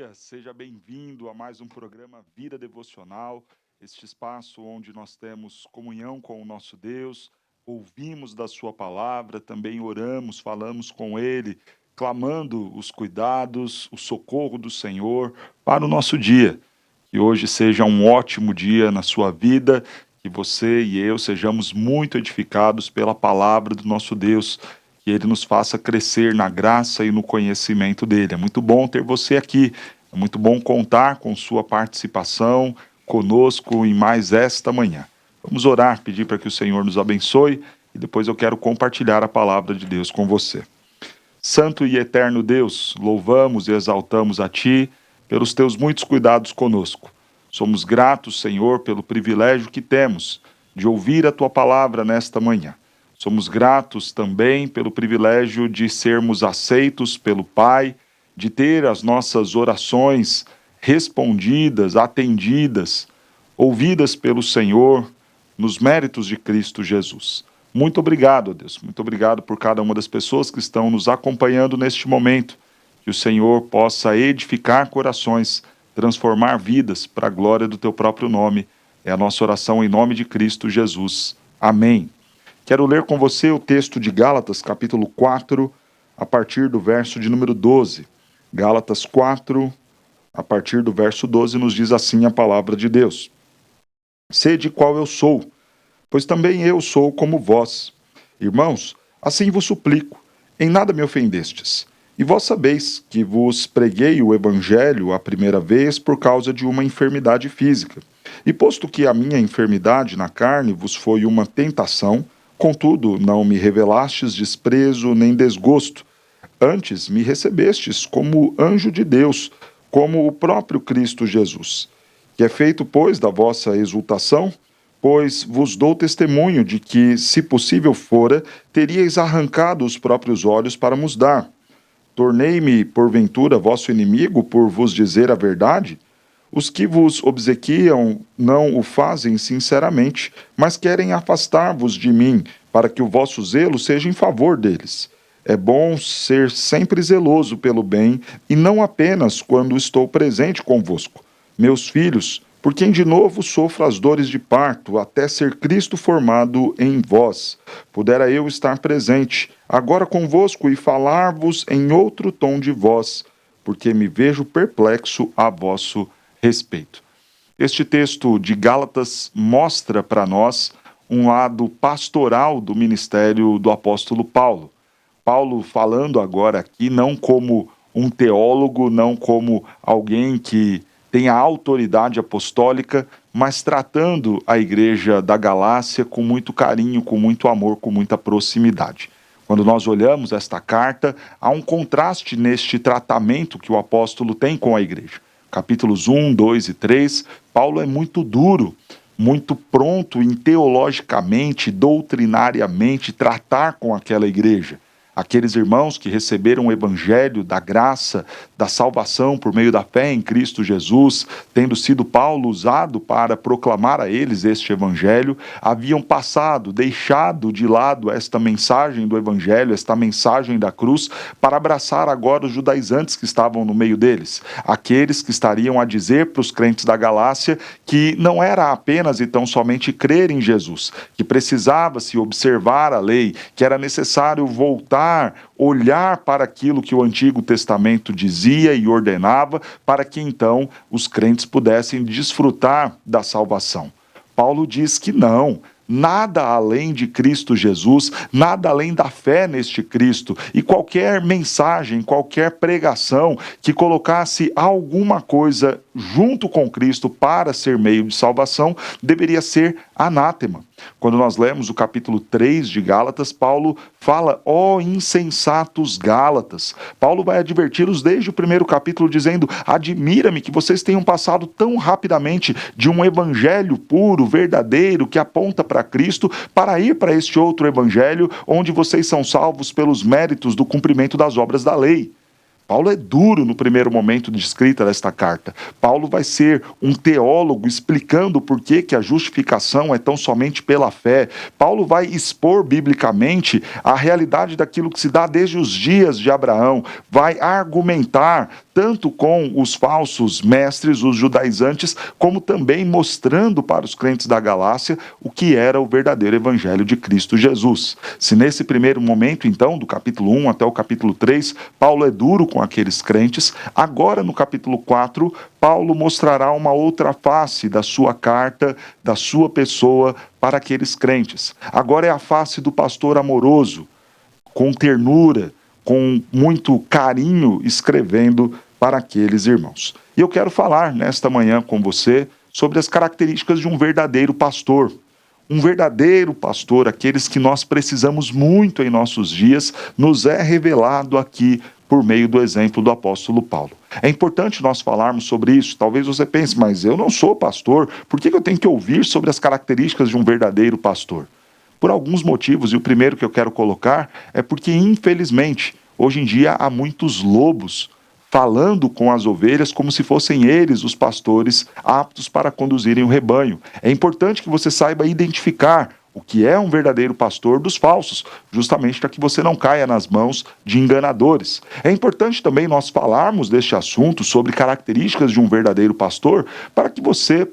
dia, seja bem-vindo a mais um programa Vida Devocional, este espaço onde nós temos comunhão com o nosso Deus, ouvimos da Sua palavra, também oramos, falamos com Ele, clamando os cuidados, o socorro do Senhor para o nosso dia. Que hoje seja um ótimo dia na sua vida, que você e eu sejamos muito edificados pela palavra do nosso Deus, que Ele nos faça crescer na graça e no conhecimento dEle. É muito bom ter você aqui, é muito bom contar com sua participação conosco em mais esta manhã. Vamos orar, pedir para que o Senhor nos abençoe e depois eu quero compartilhar a palavra de Deus com você. Santo e eterno Deus, louvamos e exaltamos a Ti pelos Teus muitos cuidados conosco. Somos gratos, Senhor, pelo privilégio que temos de ouvir a Tua palavra nesta manhã. Somos gratos também pelo privilégio de sermos aceitos pelo Pai, de ter as nossas orações respondidas, atendidas, ouvidas pelo Senhor, nos méritos de Cristo Jesus. Muito obrigado, Deus. Muito obrigado por cada uma das pessoas que estão nos acompanhando neste momento. Que o Senhor possa edificar corações, transformar vidas para a glória do Teu próprio nome. É a nossa oração em nome de Cristo Jesus. Amém. Quero ler com você o texto de Gálatas, capítulo 4, a partir do verso de número 12. Gálatas 4, a partir do verso 12, nos diz assim a palavra de Deus. Sede qual eu sou, pois também eu sou como vós. Irmãos, assim vos suplico, em nada me ofendestes. E vós sabeis que vos preguei o evangelho a primeira vez por causa de uma enfermidade física. E posto que a minha enfermidade na carne vos foi uma tentação, contudo não me revelastes desprezo nem desgosto. Antes me recebestes como anjo de Deus, como o próprio Cristo Jesus. Que é feito, pois, da vossa exultação? Pois vos dou testemunho de que, se possível fora, teríeis arrancado os próprios olhos para nos dar. Tornei-me, porventura, vosso inimigo por vos dizer a verdade? Os que vos obsequiam não o fazem sinceramente, mas querem afastar-vos de mim, para que o vosso zelo seja em favor deles. É bom ser sempre zeloso pelo bem, e não apenas quando estou presente convosco. Meus filhos, por quem de novo sofro as dores de parto, até ser Cristo formado em vós. Pudera eu estar presente, agora convosco, e falar-vos em outro tom de voz, porque me vejo perplexo a vosso respeito. Este texto de Gálatas mostra para nós um lado pastoral do ministério do apóstolo Paulo. Paulo falando agora aqui não como um teólogo, não como alguém que tem a autoridade apostólica, mas tratando a igreja da Galácia com muito carinho, com muito amor, com muita proximidade. Quando nós olhamos esta carta, há um contraste neste tratamento que o apóstolo tem com a igreja. Capítulos 1, 2 e 3, Paulo é muito duro, muito pronto em teologicamente, doutrinariamente, tratar com aquela igreja. Aqueles irmãos que receberam o evangelho da graça, da salvação por meio da fé em Cristo Jesus, tendo sido Paulo usado para proclamar a eles este evangelho, haviam passado, deixado de lado esta mensagem do evangelho, esta mensagem da cruz, para abraçar agora os judaizantes que estavam no meio deles. Aqueles que estariam a dizer para os crentes da Galácia que não era apenas e tão somente crer em Jesus, que precisava-se observar a lei, que era necessário voltar, olhar para aquilo que o Antigo Testamento dizia e ordenava, para que então os crentes pudessem desfrutar da salvação. Paulo diz que não, nada além de Cristo Jesus, nada além da fé neste Cristo, e qualquer mensagem, qualquer pregação que colocasse alguma coisa junto com Cristo para ser meio de salvação, deveria ser anátema. Quando nós lemos o capítulo 3 de Gálatas, Paulo fala, ó insensatos Gálatas. Paulo vai adverti-los desde o primeiro capítulo dizendo, admira-me que vocês tenham passado tão rapidamente de um evangelho puro, verdadeiro, que aponta para Cristo, para ir para este outro evangelho, onde vocês são salvos pelos méritos do cumprimento das obras da lei. Paulo é duro no primeiro momento de escrita desta carta. Paulo vai ser um teólogo explicando por que a justificação é tão somente pela fé. Paulo vai expor biblicamente a realidade daquilo que se dá desde os dias de Abraão. Vai argumentar tanto com os falsos mestres, os judaizantes, como também mostrando para os crentes da Galácia o que era o verdadeiro evangelho de Cristo Jesus. Se nesse primeiro momento, então, do capítulo 1 até o capítulo 3, Paulo é duro com aqueles crentes, agora no capítulo 4, Paulo mostrará uma outra face da sua carta, da sua pessoa para aqueles crentes. Agora é a face do pastor amoroso, com ternura, com muito carinho, escrevendo para aqueles irmãos. E eu quero falar nesta manhã com você sobre as características de um verdadeiro pastor. Um verdadeiro pastor, aqueles que nós precisamos muito em nossos dias, nos é revelado aqui por meio do exemplo do apóstolo Paulo. É importante nós falarmos sobre isso. Talvez você pense, mas eu não sou pastor, por que eu tenho que ouvir sobre as características de um verdadeiro pastor? Por alguns motivos, e o primeiro que eu quero colocar é porque, infelizmente, hoje em dia há muitos lobos falando com as ovelhas como se fossem eles os pastores aptos para conduzirem o rebanho. É importante que você saiba identificar o que é um verdadeiro pastor dos falsos, justamente para que você não caia nas mãos de enganadores. É importante também nós falarmos deste assunto, sobre características de um verdadeiro pastor, para que você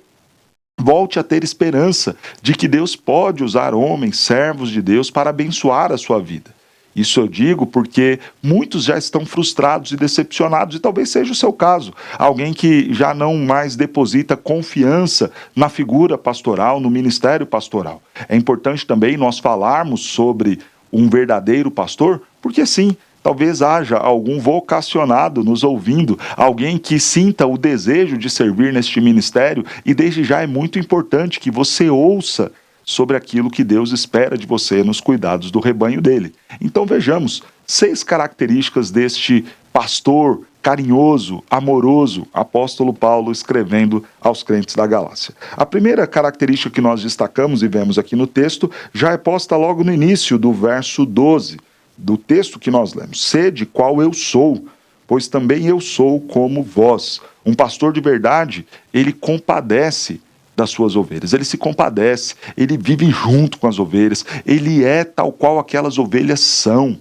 volte a ter esperança de que Deus pode usar homens, servos de Deus, para abençoar a sua vida. Isso eu digo porque muitos já estão frustrados e decepcionados, e talvez seja o seu caso. Alguém que já não mais deposita confiança na figura pastoral, no ministério pastoral. É importante também nós falarmos sobre um verdadeiro pastor, porque sim, talvez haja algum vocacionado nos ouvindo, alguém que sinta o desejo de servir neste ministério, e desde já é muito importante que você ouça sobre aquilo que Deus espera de você nos cuidados do rebanho dele. Então vejamos 6 características deste pastor carinhoso, amoroso, apóstolo Paulo escrevendo aos crentes da Galácia. A primeira característica que nós destacamos e vemos aqui no texto já é posta logo no início do verso 12 do texto que nós lemos. Sede qual eu sou, pois também eu sou como vós. Um pastor de verdade, ele compadece das suas ovelhas, ele se compadece, ele vive junto com as ovelhas, ele é tal qual aquelas ovelhas são.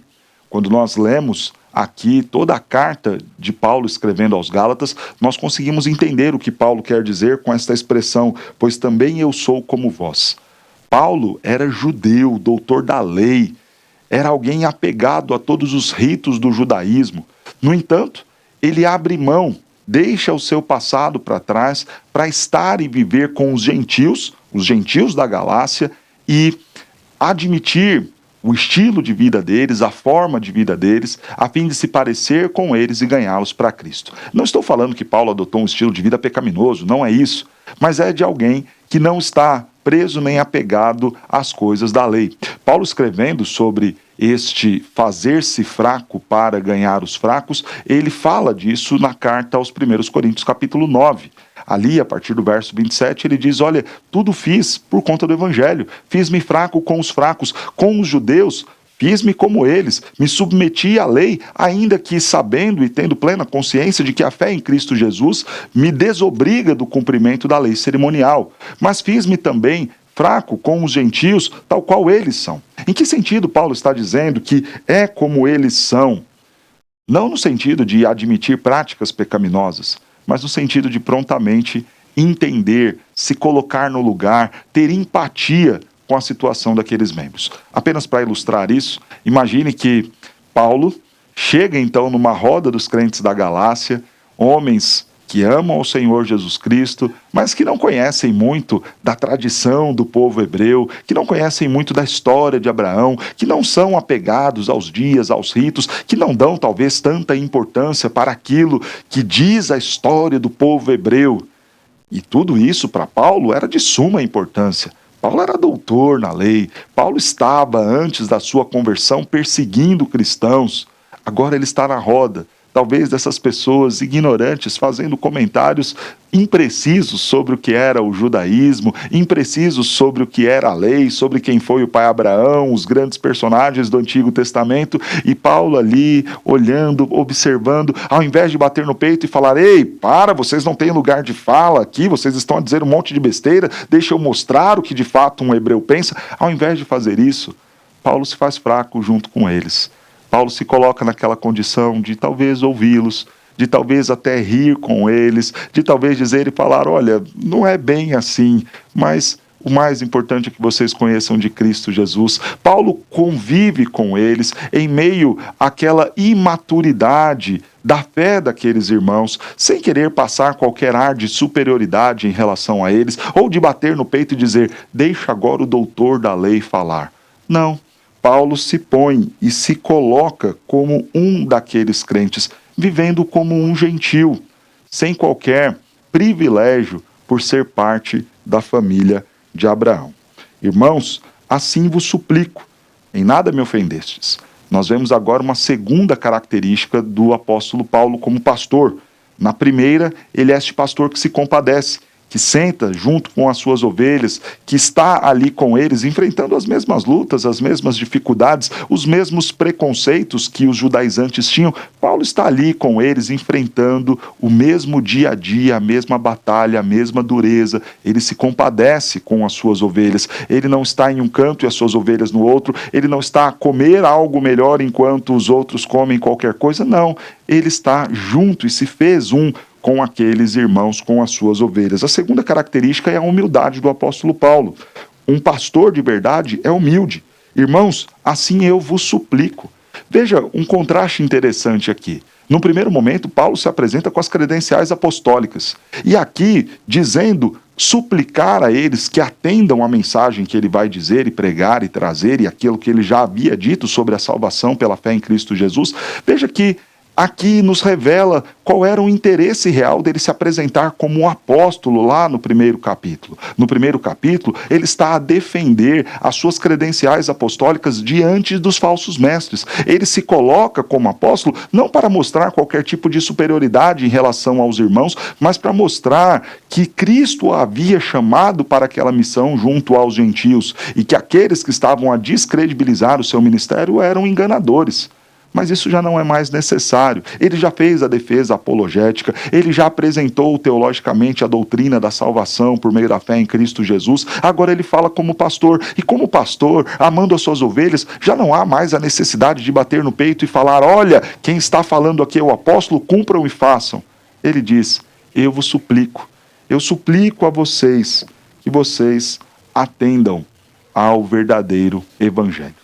Quando nós lemos aqui toda a carta de Paulo escrevendo aos Gálatas, nós conseguimos entender o que Paulo quer dizer com esta expressão, pois também eu sou como vós. Paulo era judeu, doutor da lei, era alguém apegado a todos os ritos do judaísmo. No entanto, ele abre mão, deixa o seu passado para trás para estar e viver com os gentios da Galácia, e admitir o estilo de vida deles, a forma de vida deles, a fim de se parecer com eles e ganhá-los para Cristo. Não estou falando que Paulo adotou um estilo de vida pecaminoso, não é isso, mas é de alguém que não está preso nem apegado às coisas da lei. Paulo, escrevendo sobre este fazer-se fraco para ganhar os fracos, ele fala disso na carta aos 1 Coríntios capítulo 9. Ali, a partir do verso 27, ele diz, olha, tudo fiz por conta do evangelho, fiz-me fraco com os fracos, com os judeus, fiz-me como eles, me submeti à lei, ainda que sabendo e tendo plena consciência de que a fé em Cristo Jesus me desobriga do cumprimento da lei cerimonial. Mas fiz-me também fraco com os gentios, tal qual eles são. Em que sentido Paulo está dizendo que é como eles são? Não no sentido de admitir práticas pecaminosas, mas no sentido de prontamente entender, se colocar no lugar, ter empatia com a situação daqueles membros. Apenas para ilustrar isso, imagine que Paulo chega então numa roda dos crentes da Galácia, homens que amam ao Senhor Jesus Cristo, mas que não conhecem muito da tradição do povo hebreu, que não conhecem muito da história de Abraão, que não são apegados aos dias, aos ritos, que não dão talvez tanta importância para aquilo que diz a história do povo hebreu. E tudo isso para Paulo era de suma importância. Paulo era doutor na lei, Paulo estava, antes da sua conversão, perseguindo cristãos. Agora ele está na roda, talvez dessas pessoas ignorantes, fazendo comentários imprecisos sobre o que era o judaísmo, imprecisos sobre o que era a lei, sobre quem foi o pai Abraão, os grandes personagens do Antigo Testamento, e Paulo ali, olhando, observando, ao invés de bater no peito e falar, ei, para, vocês não têm lugar de fala aqui, vocês estão a dizer um monte de besteira, deixa eu mostrar o que de fato um hebreu pensa. Ao invés de fazer isso, Paulo se faz fraco junto com eles. Paulo se coloca naquela condição de talvez ouvi-los, de talvez até rir com eles, de talvez dizer e falar, olha, não é bem assim, mas o mais importante é que vocês conheçam de Cristo Jesus. Paulo convive com eles em meio àquela imaturidade da fé daqueles irmãos, sem querer passar qualquer ar de superioridade em relação a eles, ou de bater no peito e dizer, deixa agora o doutor da lei falar. Não, Paulo se põe e se coloca como um daqueles crentes, vivendo como um gentil, sem qualquer privilégio por ser parte da família de Abraão. Irmãos, assim vos suplico, em nada me ofendestes. Nós vemos agora uma segunda característica do apóstolo Paulo como pastor. Na primeira, ele é este pastor que se compadece, que senta junto com as suas ovelhas, que está ali com eles, enfrentando as mesmas lutas, as mesmas dificuldades, os mesmos preconceitos que os judaizantes tinham. Paulo está ali com eles, enfrentando o mesmo dia a dia, a mesma batalha, a mesma dureza. Ele se compadece com as suas ovelhas. Ele não está em um canto e as suas ovelhas no outro. Ele não está a comer algo melhor enquanto os outros comem qualquer coisa. Não, ele está junto e se fez um com aqueles irmãos, com as suas ovelhas. A segunda característica é a humildade do apóstolo Paulo. Um pastor de verdade é humilde. Irmãos, assim eu vos suplico. Veja um contraste interessante aqui. No primeiro momento, Paulo se apresenta com as credenciais apostólicas. E aqui, dizendo, suplicar a eles que atendam a mensagem que ele vai dizer e pregar e trazer, e aquilo que ele já havia dito sobre a salvação pela fé em Cristo Jesus. Veja que aqui nos revela qual era o interesse real dele se apresentar como um apóstolo lá no primeiro capítulo. No primeiro capítulo, ele está a defender as suas credenciais apostólicas diante dos falsos mestres. Ele se coloca como apóstolo não para mostrar qualquer tipo de superioridade em relação aos irmãos, mas para mostrar que Cristo o havia chamado para aquela missão junto aos gentios e que aqueles que estavam a descredibilizar o seu ministério eram enganadores. Mas isso já não é mais necessário. Ele já fez a defesa apologética, ele já apresentou teologicamente a doutrina da salvação por meio da fé em Cristo Jesus. Agora ele fala como pastor, e como pastor, amando as suas ovelhas, já não há mais a necessidade de bater no peito e falar, olha, quem está falando aqui é o apóstolo, cumpram e façam. Ele diz, eu vos suplico, eu suplico a vocês que vocês atendam ao verdadeiro evangelho.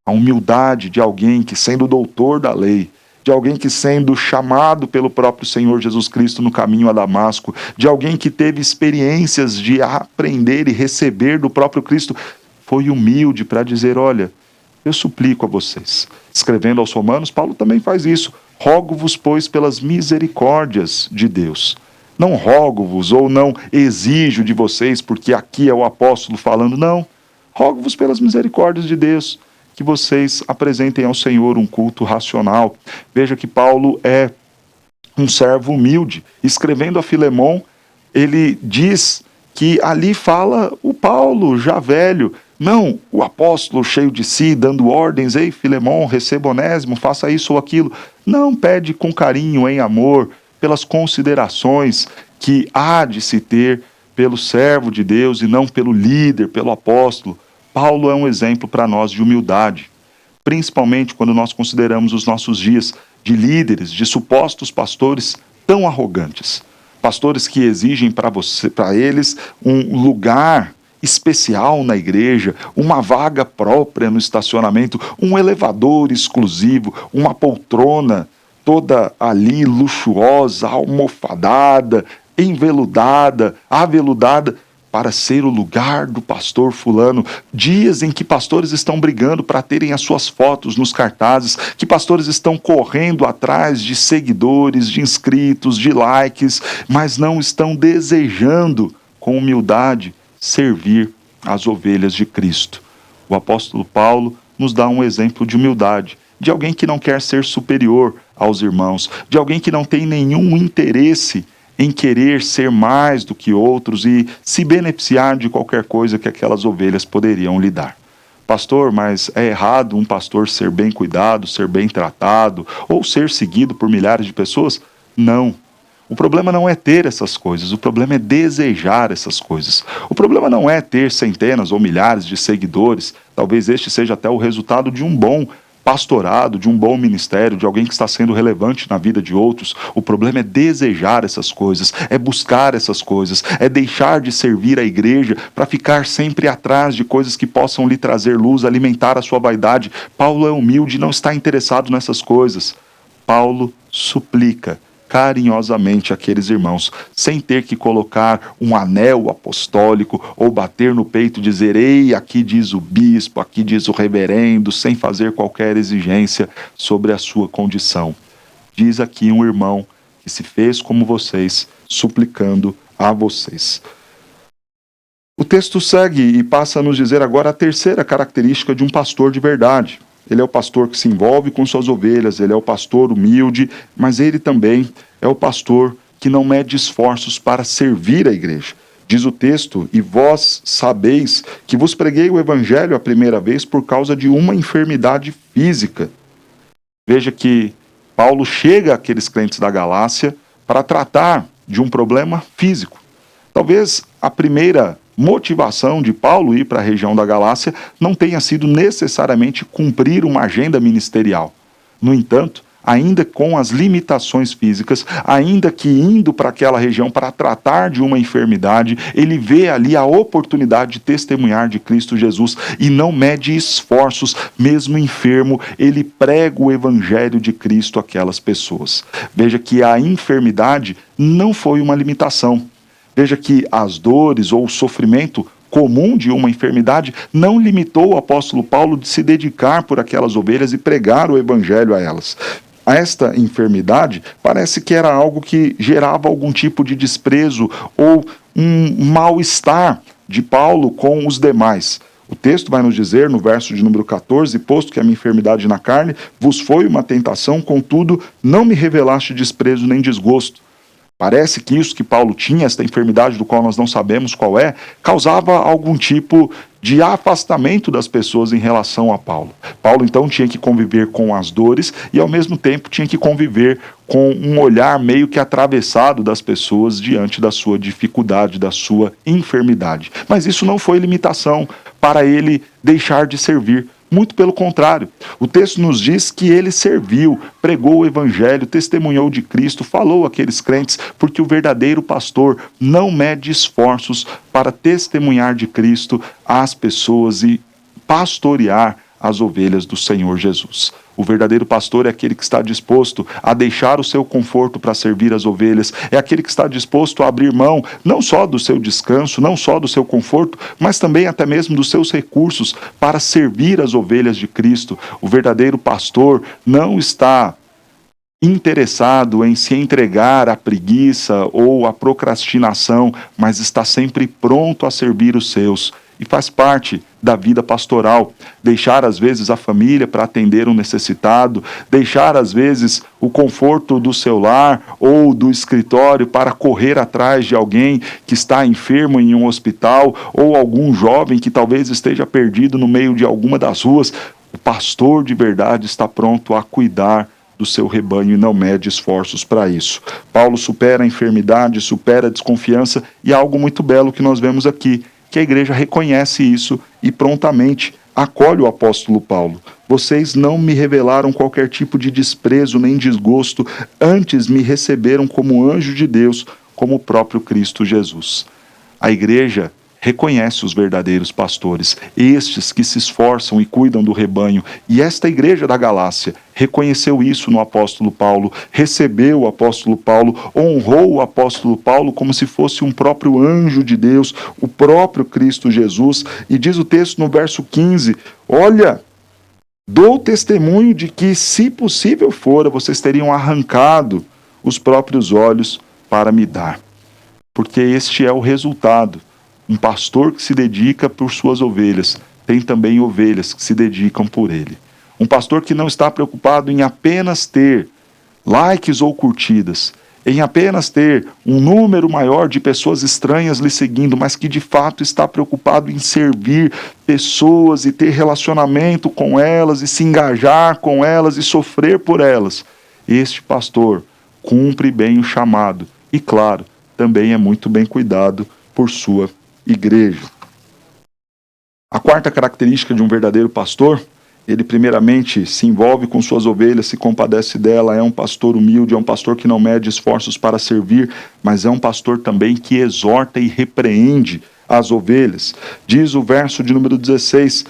A humildade de alguém que, sendo doutor da lei, de alguém que, sendo chamado pelo próprio Senhor Jesus Cristo no caminho a Damasco, de alguém que teve experiências de aprender e receber do próprio Cristo, foi humilde para dizer, olha, eu suplico a vocês. Escrevendo aos Romanos, Paulo também faz isso. Rogo-vos, pois, pelas misericórdias de Deus. Não rogo-vos ou não exijo de vocês, porque aqui é o apóstolo falando, não. Rogo-vos pelas misericórdias de Deus, que vocês apresentem ao Senhor um culto racional. Veja que Paulo é um servo humilde. Escrevendo a Filemon, ele diz que ali fala o Paulo, já velho, não o apóstolo cheio de si, dando ordens, ei Filemon, receba Onésimo, faça isso ou aquilo. Não, pede com carinho, em amor, pelas considerações que há de se ter pelo servo de Deus e não pelo líder, pelo apóstolo. Paulo é um exemplo para nós de humildade, principalmente quando nós consideramos os nossos dias de líderes, de supostos pastores tão arrogantes. Pastores que exigem para eles um lugar especial na igreja, uma vaga própria no estacionamento, um elevador exclusivo, uma poltrona toda ali luxuosa, almofadada, enveludada, aveludada, para ser o lugar do pastor fulano. Dias em que pastores estão brigando para terem as suas fotos nos cartazes, que pastores estão correndo atrás de seguidores, de inscritos, de likes, mas não estão desejando, com humildade, servir as ovelhas de Cristo. O apóstolo Paulo nos dá um exemplo de humildade, de alguém que não quer ser superior aos irmãos, de alguém que não tem nenhum interesse em querer ser mais do que outros e se beneficiar de qualquer coisa que aquelas ovelhas poderiam lhe dar. Pastor, mas é errado um pastor ser bem cuidado, ser bem tratado, ou ser seguido por milhares de pessoas? Não. O problema não é ter essas coisas, o problema é desejar essas coisas. O problema não é ter centenas ou milhares de seguidores, talvez este seja até o resultado de um bom pastorado, de um bom ministério, de alguém que está sendo relevante na vida de outros. O problema é desejar essas coisas, é buscar essas coisas, é deixar de servir a igreja para ficar sempre atrás de coisas que possam lhe trazer luz, alimentar a sua vaidade. Paulo é humilde, não está interessado nessas coisas. Paulo suplica carinhosamente aqueles irmãos, sem ter que colocar um anel apostólico ou bater no peito e dizer: ei, aqui diz o bispo, aqui diz o reverendo, sem fazer qualquer exigência sobre a sua condição. Diz aqui um irmão que se fez como vocês, suplicando a vocês. O texto segue e passa a nos dizer agora a terceira característica de um pastor de verdade. Ele é o pastor que se envolve com suas ovelhas, ele é o pastor humilde, mas ele também é o pastor que não mede esforços para servir a igreja. Diz o texto: e vós sabeis que vos preguei o evangelho a primeira vez por causa de uma enfermidade física. Veja que Paulo chega àqueles crentes da Galácia para tratar de um problema físico. Talvez a primeira motivação de Paulo ir para a região da Galácia não tenha sido necessariamente cumprir uma agenda ministerial. No entanto, ainda com as limitações físicas, ainda que indo para aquela região para tratar de uma enfermidade, ele vê ali a oportunidade de testemunhar de Cristo Jesus e não mede esforços, mesmo enfermo, ele prega o evangelho de Cristo àquelas pessoas. Veja que a enfermidade não foi uma limitação. Veja que as dores ou o sofrimento comum de uma enfermidade não limitou o apóstolo Paulo de se dedicar por aquelas ovelhas e pregar o evangelho a elas. Esta enfermidade parece que era algo que gerava algum tipo de desprezo ou um mal-estar de Paulo com os demais. O texto vai nos dizer, no verso de número 14, posto que a minha enfermidade na carne vos foi uma tentação, contudo, não me revelaste desprezo nem desgosto. Parece que isso que Paulo tinha, esta enfermidade do qual nós não sabemos qual é, causava algum tipo de afastamento das pessoas em relação a Paulo. Paulo então tinha que conviver com as dores e ao mesmo tempo tinha que conviver com um olhar meio que atravessado das pessoas diante da sua dificuldade, da sua enfermidade. Mas isso não foi limitação para ele deixar de servir. Muito pelo contrário, o texto nos diz que ele serviu, pregou o evangelho, testemunhou de Cristo, falou àqueles crentes, porque o verdadeiro pastor não mede esforços para testemunhar de Cristo às pessoas e pastorear as ovelhas do Senhor Jesus. O verdadeiro pastor é aquele que está disposto a deixar o seu conforto para servir as ovelhas, é aquele que está disposto a abrir mão não só do seu descanso, não só do seu conforto, mas também até mesmo dos seus recursos para servir as ovelhas de Cristo. O verdadeiro pastor não está interessado em se entregar à preguiça ou à procrastinação, mas está sempre pronto a servir os seus. E faz parte da vida pastoral, deixar às vezes a família para atender um necessitado, deixar às vezes o conforto do seu lar ou do escritório para correr atrás de alguém que está enfermo em um hospital ou algum jovem que talvez esteja perdido no meio de alguma das ruas. O pastor de verdade está pronto a cuidar do seu rebanho e não mede esforços para isso. Paulo supera a enfermidade, supera a desconfiança e há algo muito belo que nós vemos aqui, que a igreja reconhece isso e prontamente acolhe o apóstolo Paulo. Vocês não me revelaram qualquer tipo de desprezo nem desgosto, antes me receberam como anjo de Deus, como o próprio Cristo Jesus. A igreja reconhece os verdadeiros pastores, estes que se esforçam e cuidam do rebanho. E esta igreja da Galácia reconheceu isso no apóstolo Paulo, recebeu o apóstolo Paulo, honrou o apóstolo Paulo como se fosse um próprio anjo de Deus, o próprio Cristo Jesus. E diz o texto no verso 15, olha, dou testemunho de que, se possível fora, vocês teriam arrancado os próprios olhos para me dar. Porque este é o resultado. Um pastor que se dedica por suas ovelhas, tem também ovelhas que se dedicam por ele. Um pastor que não está preocupado em apenas ter likes ou curtidas, em apenas ter um número maior de pessoas estranhas lhe seguindo, mas que de fato está preocupado em servir pessoas e ter relacionamento com elas e se engajar com elas e sofrer por elas. Este pastor cumpre bem o chamado e, claro, também é muito bem cuidado por sua igreja. A quarta característica de um verdadeiro pastor ele primeiramente se envolve com suas ovelhas, se compadece dela, é um pastor humilde, é um pastor que não mede esforços para servir, mas é um pastor também que exorta e repreende as ovelhas. Diz o verso de número 16,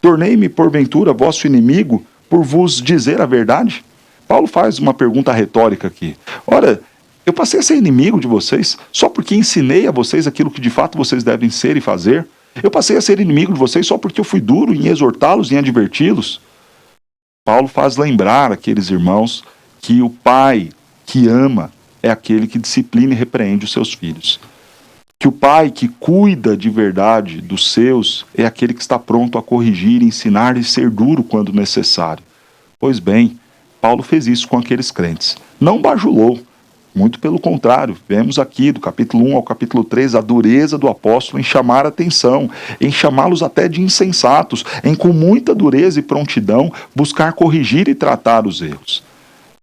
tornei-me porventura vosso inimigo por vos dizer a verdade? Paulo faz uma pergunta retórica aqui. Ora, eu passei a ser inimigo de vocês só porque ensinei a vocês aquilo que de fato vocês devem ser e fazer? Eu passei a ser inimigo de vocês só porque eu fui duro em exortá-los, em adverti-los? Paulo faz lembrar aqueles irmãos que o pai que ama é aquele que disciplina e repreende os seus filhos. Que o pai que cuida de verdade dos seus é aquele que está pronto a corrigir, ensinar e ser duro quando necessário. Pois bem, Paulo fez isso com aqueles crentes. Não bajulou. Muito pelo contrário, vemos aqui do capítulo 1 ao capítulo 3 a dureza do apóstolo em chamar a atenção, em chamá-los até de insensatos, em com muita dureza e prontidão buscar corrigir e tratar os erros.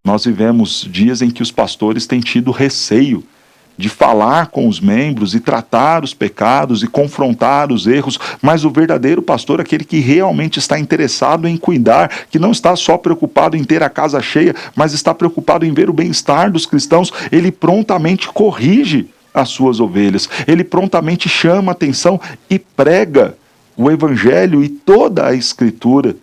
Nós vivemos dias em que os pastores têm tido receio de falar com os membros e tratar os pecados e confrontar os erros, mas o verdadeiro pastor é aquele que realmente está interessado em cuidar, que não está só preocupado em ter a casa cheia, mas está preocupado em ver o bem-estar dos cristãos. Ele prontamente corrige as suas ovelhas, ele prontamente chama a atenção e prega o evangelho e toda a escritura,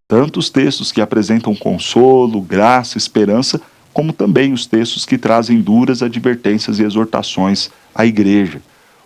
tanto os textos que apresentam consolo, graça, esperança, como também os textos que trazem duras advertências e exortações à igreja.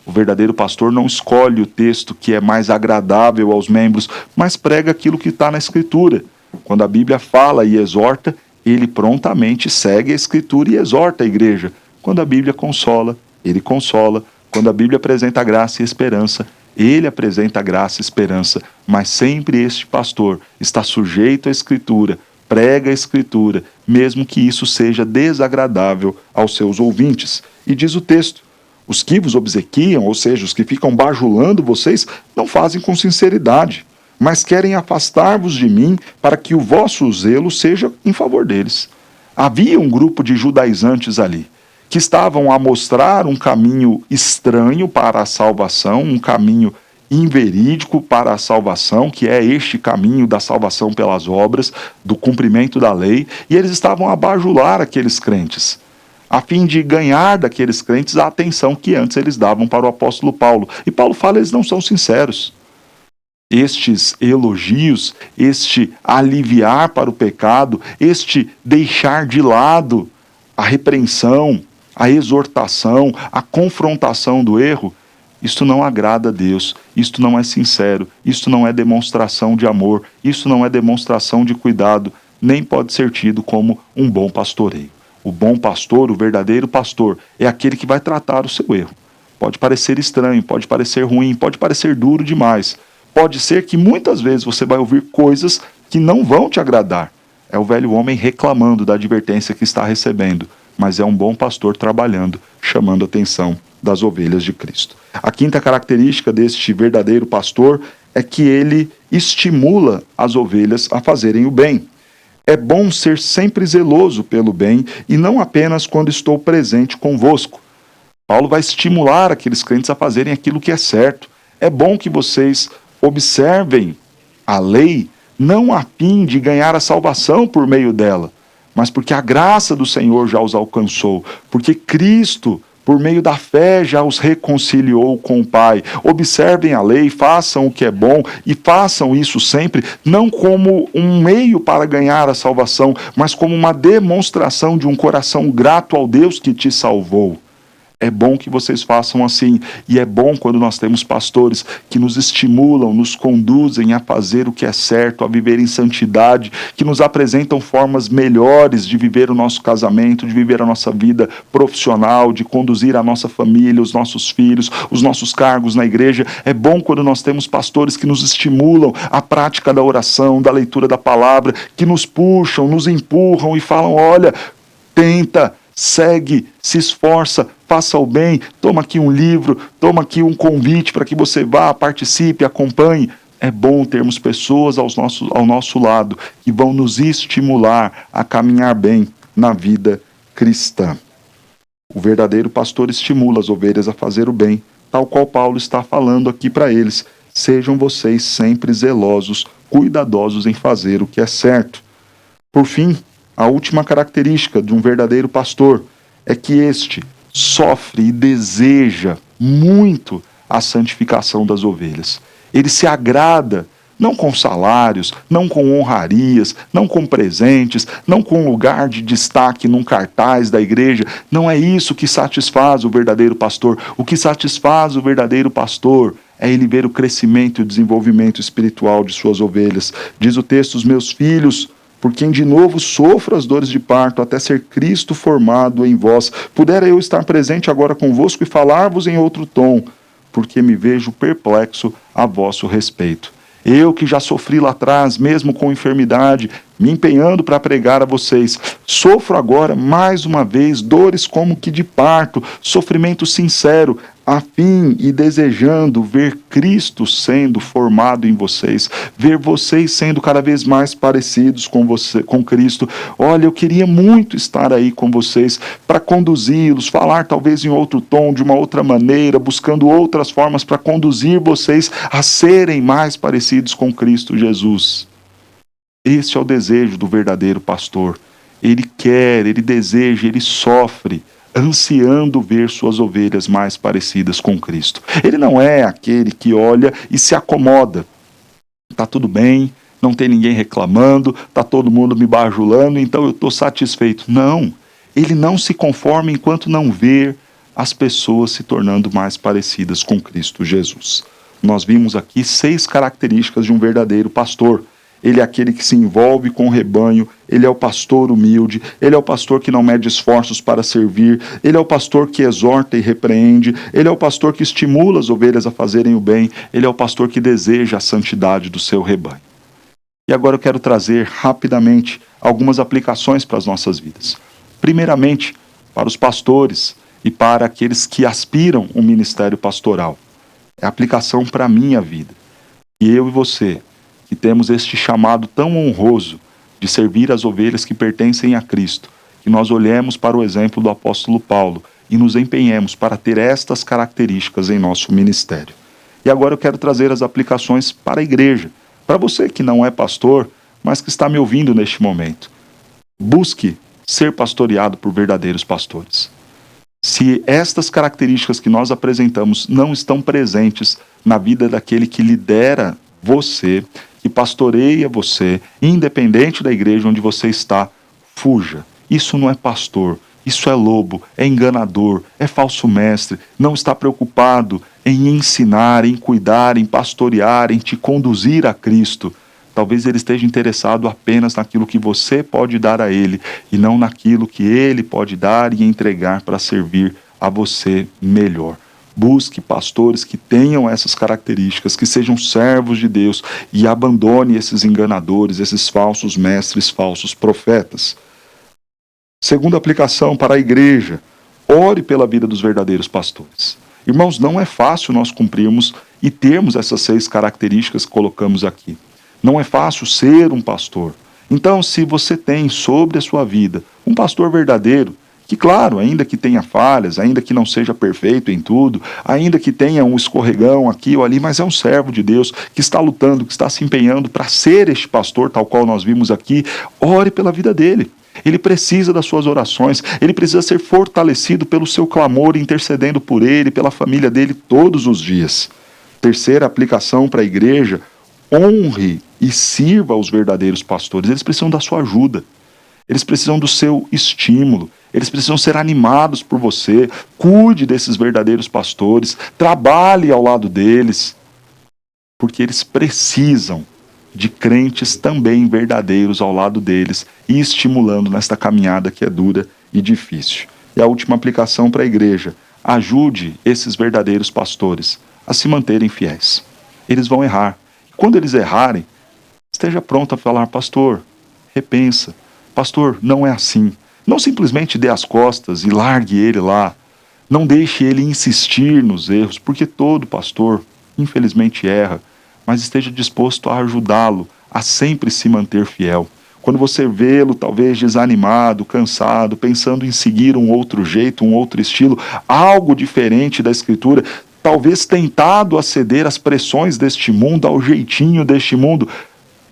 O verdadeiro pastor não escolhe o texto que é mais agradável aos membros, mas prega aquilo que está na Escritura. Quando a Bíblia fala e exorta, ele prontamente segue a Escritura e exorta a igreja. Quando a Bíblia consola, ele consola. Quando a Bíblia apresenta graça e esperança, ele apresenta graça e esperança. Mas sempre este pastor está sujeito à Escritura, prega a Escritura, mesmo que isso seja desagradável aos seus ouvintes. E diz o texto, os que vos obsequiam, ou seja, os que ficam bajulando vocês, não fazem com sinceridade, mas querem afastar-vos de mim para que o vosso zelo seja em favor deles. Havia um grupo de judaizantes ali, que estavam a mostrar um caminho estranho para a salvação, um caminho inverídico para a salvação, que é este caminho da salvação pelas obras, do cumprimento da lei, e eles estavam a bajular aqueles crentes, a fim de ganhar daqueles crentes a atenção que antes eles davam para o apóstolo Paulo. E Paulo fala, eles não são sinceros. Estes elogios, este aliviar para o pecado, este deixar de lado a repreensão, a exortação, a confrontação do erro, isto não agrada a Deus, isto não é sincero, isto não é demonstração de amor, isto não é demonstração de cuidado, nem pode ser tido como um bom pastoreio. O bom pastor, o verdadeiro pastor, é aquele que vai tratar o seu erro. Pode parecer estranho, pode parecer ruim, pode parecer duro demais. Pode ser que muitas vezes você vai ouvir coisas que não vão te agradar. É o velho homem reclamando da advertência que está recebendo, mas é um bom pastor trabalhando, chamando a atenção das ovelhas de Cristo. A quinta característica deste verdadeiro pastor é que ele estimula as ovelhas a fazerem o bem. É bom ser sempre zeloso pelo bem e não apenas quando estou presente convosco. Paulo vai estimular aqueles crentes a fazerem aquilo que é certo. É bom que vocês observem a lei, não a fim de ganhar a salvação por meio dela, mas porque a graça do Senhor já os alcançou, porque Cristo, por meio da fé, já os reconciliou com o Pai. Observem a lei, façam o que é bom e façam isso sempre, não como um meio para ganhar a salvação, mas como uma demonstração de um coração grato ao Deus que te salvou. É bom que vocês façam assim, e é bom quando nós temos pastores que nos estimulam, nos conduzem a fazer o que é certo, a viver em santidade, que nos apresentam formas melhores de viver o nosso casamento, de viver a nossa vida profissional, de conduzir a nossa família, os nossos filhos, os nossos cargos na igreja. É bom quando nós temos pastores que nos estimulam à prática da oração, da leitura da palavra, que nos puxam, nos empurram e falam, olha, tenta, segue, se esforça, faça o bem, toma aqui um livro, toma aqui um convite para que você vá, participe, acompanhe. É bom termos pessoas ao nosso lado que vão nos estimular a caminhar bem na vida cristã. O verdadeiro pastor estimula as ovelhas a fazer o bem, tal qual Paulo está falando aqui para eles. Sejam vocês sempre zelosos cuidadosos em fazer o que é certo. Por fim, a última característica de um verdadeiro pastor é que este sofre e deseja muito a santificação das ovelhas. Ele se agrada não com salários, não com honrarias, não com presentes, não com lugar de destaque num cartaz da igreja. Não é isso que satisfaz o verdadeiro pastor. O que satisfaz o verdadeiro pastor é ele ver o crescimento e o desenvolvimento espiritual de suas ovelhas. Diz o texto: os meus filhos, por quem de novo sofro as dores de parto, até ser Cristo formado em vós. Pudera eu estar presente agora convosco e falar-vos em outro tom, porque me vejo perplexo a vosso respeito. Eu que já sofri lá atrás, mesmo com enfermidade, me empenhando para pregar a vocês, sofro agora, mais uma vez, dores como que de parto, sofrimento sincero, a fim e desejando ver Cristo sendo formado em vocês, ver vocês sendo cada vez mais parecidos com Cristo. Olha, eu queria muito estar aí com vocês para conduzi-los, falar talvez em outro tom, de uma outra maneira, buscando outras formas para conduzir vocês a serem mais parecidos com Cristo Jesus. Este é o desejo do verdadeiro pastor. Ele quer, ele deseja, ele sofre, ansiando ver suas ovelhas mais parecidas com Cristo. Ele não é aquele que olha e se acomoda. Está tudo bem, não tem ninguém reclamando, está todo mundo me bajulando, então eu estou satisfeito. Não, ele não se conforma enquanto não vê as pessoas se tornando mais parecidas com Cristo Jesus. Nós vimos aqui 6 características de um verdadeiro pastor. Ele é aquele que se envolve com o rebanho, ele é o pastor humilde, ele é o pastor que não mede esforços para servir, ele é o pastor que exorta e repreende, ele é o pastor que estimula as ovelhas a fazerem o bem, ele é o pastor que deseja a santidade do seu rebanho. E agora eu quero trazer rapidamente algumas aplicações para as nossas vidas. Primeiramente, para os pastores e para aqueles que aspiram um ministério pastoral. É a aplicação para a minha vida. E eu e você, que temos este chamado tão honroso de servir as ovelhas que pertencem a Cristo, que nós olhemos para o exemplo do apóstolo Paulo e nos empenhemos para ter estas características em nosso ministério. E agora eu quero trazer as aplicações para a igreja, para você que não é pastor, mas que está me ouvindo neste momento. Busque ser pastoreado por verdadeiros pastores. Se estas características que nós apresentamos não estão presentes na vida daquele que lidera você, que pastoreia você, independente da igreja onde você está, fuja. Isso não é pastor, isso é lobo, é enganador, é falso mestre, não está preocupado em ensinar, em cuidar, em pastorear, em te conduzir a Cristo. Talvez ele esteja interessado apenas naquilo que você pode dar a ele, e não naquilo que ele pode dar e entregar para servir a você melhor. Busque pastores que tenham essas características, que sejam servos de Deus e abandone esses enganadores, esses falsos mestres, falsos profetas. Segunda aplicação para a igreja: ore pela vida dos verdadeiros pastores. Irmãos, não é fácil nós cumprirmos e termos essas 6 características que colocamos aqui. Não é fácil ser um pastor. Então, se você tem sobre a sua vida um pastor verdadeiro, que claro, ainda que tenha falhas, ainda que não seja perfeito em tudo, ainda que tenha um escorregão aqui ou ali, mas é um servo de Deus que está lutando, que está se empenhando para ser este pastor, tal qual nós vimos aqui, ore pela vida dele. Ele precisa das suas orações, ele precisa ser fortalecido pelo seu clamor, intercedendo por ele, pela família dele todos os dias. Terceira aplicação para a igreja: honre e sirva aos verdadeiros pastores. Eles precisam da sua ajuda, eles precisam do seu estímulo, eles precisam ser animados por você. Cuide desses verdadeiros pastores, trabalhe ao lado deles, porque eles precisam de crentes também verdadeiros ao lado deles e estimulando nesta caminhada que é dura e difícil. E a última aplicação para a igreja: ajude esses verdadeiros pastores a se manterem fiéis. Eles vão errar. Quando eles errarem, esteja pronto a falar: pastor, repensa. Pastor, não é assim. Não simplesmente dê as costas e largue ele lá. Não deixe ele insistir nos erros, porque todo pastor, infelizmente, erra. Mas esteja disposto a ajudá-lo a sempre se manter fiel. Quando você vê-lo talvez desanimado, cansado, pensando em seguir um outro jeito, um outro estilo, algo diferente da Escritura, talvez tentado a ceder às pressões deste mundo, ao jeitinho deste mundo,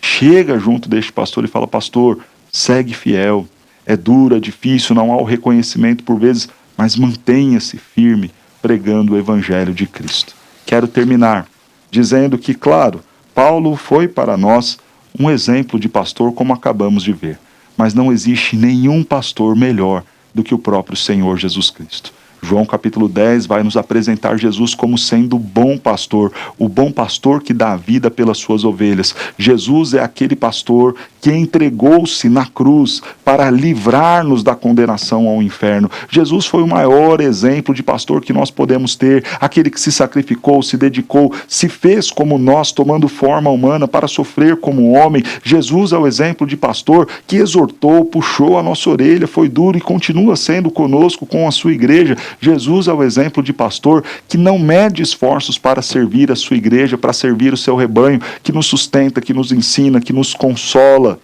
chega junto deste pastor e fala: pastor, segue fiel, é duro, é difícil, não há o reconhecimento por vezes, mas mantenha-se firme pregando o evangelho de Cristo. Quero terminar dizendo que, claro, Paulo foi para nós um exemplo de pastor, como acabamos de ver, mas não existe nenhum pastor melhor do que o próprio Senhor Jesus Cristo. João capítulo 10 vai nos apresentar Jesus como sendo o bom pastor que dá a vida pelas suas ovelhas. Jesus é aquele pastor que entregou-se na cruz para livrar-nos da condenação ao inferno. Jesus foi o maior exemplo de pastor que nós podemos ter, aquele que se sacrificou, se dedicou, se fez como nós, tomando forma humana para sofrer como homem. Jesus é o exemplo de pastor que exortou, puxou a nossa orelha, foi duro e continua sendo conosco com a sua igreja. Jesus é o exemplo de pastor que não mede esforços para servir a sua igreja, para servir o seu rebanho, que nos sustenta, que nos ensina, que nos consola.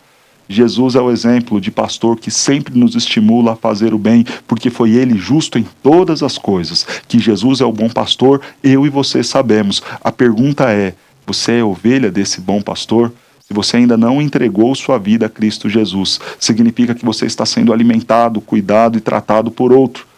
Jesus é o exemplo de pastor que sempre nos estimula a fazer o bem, porque foi ele justo em todas as coisas. Que Jesus é o bom pastor, eu e você sabemos. A pergunta é: você é ovelha desse bom pastor? Se você ainda não entregou sua vida a Cristo Jesus, significa que você está sendo alimentado, cuidado e tratado por outro.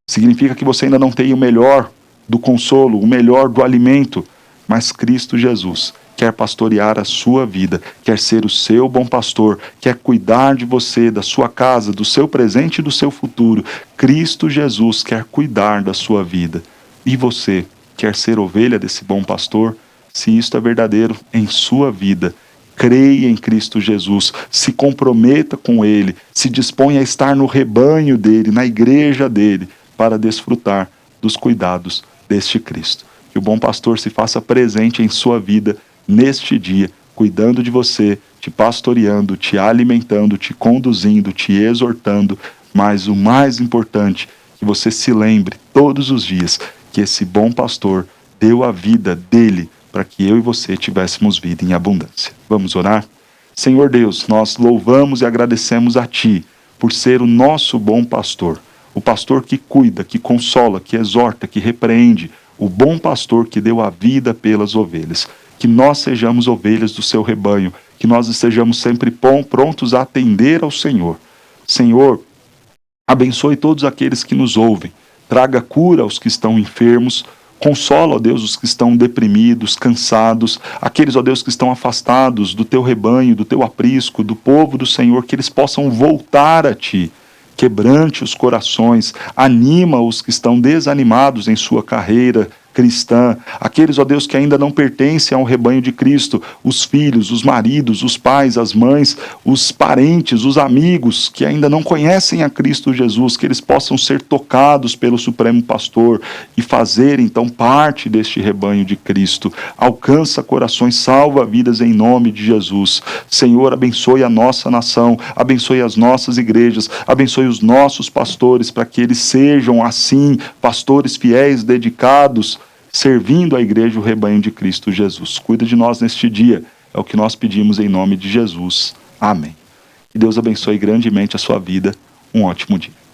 Significa que você ainda não tem o melhor do consolo, o melhor do alimento, mas Cristo Jesus quer pastorear a sua vida, quer ser o seu bom pastor, quer cuidar de você, da sua casa, do seu presente e do seu futuro. Cristo Jesus quer cuidar da sua vida. E você quer ser ovelha desse bom pastor? Se isto é verdadeiro em sua vida, creia em Cristo Jesus, se comprometa com Ele, se disponha a estar no rebanho dEle, na igreja dEle, para desfrutar dos cuidados deste Cristo. Que o bom pastor se faça presente em sua vida neste dia, cuidando de você, te pastoreando, te alimentando, te conduzindo, te exortando, mas o mais importante, que você se lembre todos os dias que esse bom pastor deu a vida dele para que eu e você tivéssemos vida em abundância. Vamos orar? Senhor Deus, nós louvamos e agradecemos a Ti por ser o nosso bom pastor, o pastor que cuida, que consola, que exorta, que repreende, o bom pastor que deu a vida pelas ovelhas. Que nós sejamos ovelhas do seu rebanho, que nós estejamos sempre prontos a atender ao Senhor. Senhor, abençoe todos aqueles que nos ouvem, traga cura aos que estão enfermos, consola, ó Deus, os que estão deprimidos, cansados, aqueles, ó Deus, que estão afastados do teu rebanho, do teu aprisco, do povo do Senhor, que eles possam voltar a Ti. Quebrante os corações, anima os que estão desanimados em sua carreira cristã, aqueles, ó Deus, que ainda não pertencem ao rebanho de Cristo, os filhos, os maridos, os pais, as mães, os parentes, os amigos que ainda não conhecem a Cristo Jesus, que eles possam ser tocados pelo Supremo Pastor e fazer então parte deste rebanho de Cristo. Alcança corações, salva vidas em nome de Jesus. Senhor, abençoe a nossa nação, abençoe as nossas igrejas, abençoe os nossos pastores, para que eles sejam assim, pastores fiéis, dedicados, servindo a igreja, o rebanho de Cristo Jesus. Cuida de nós neste dia, é o que nós pedimos em nome de Jesus. Amém. Que Deus abençoe grandemente a sua vida. Um ótimo dia.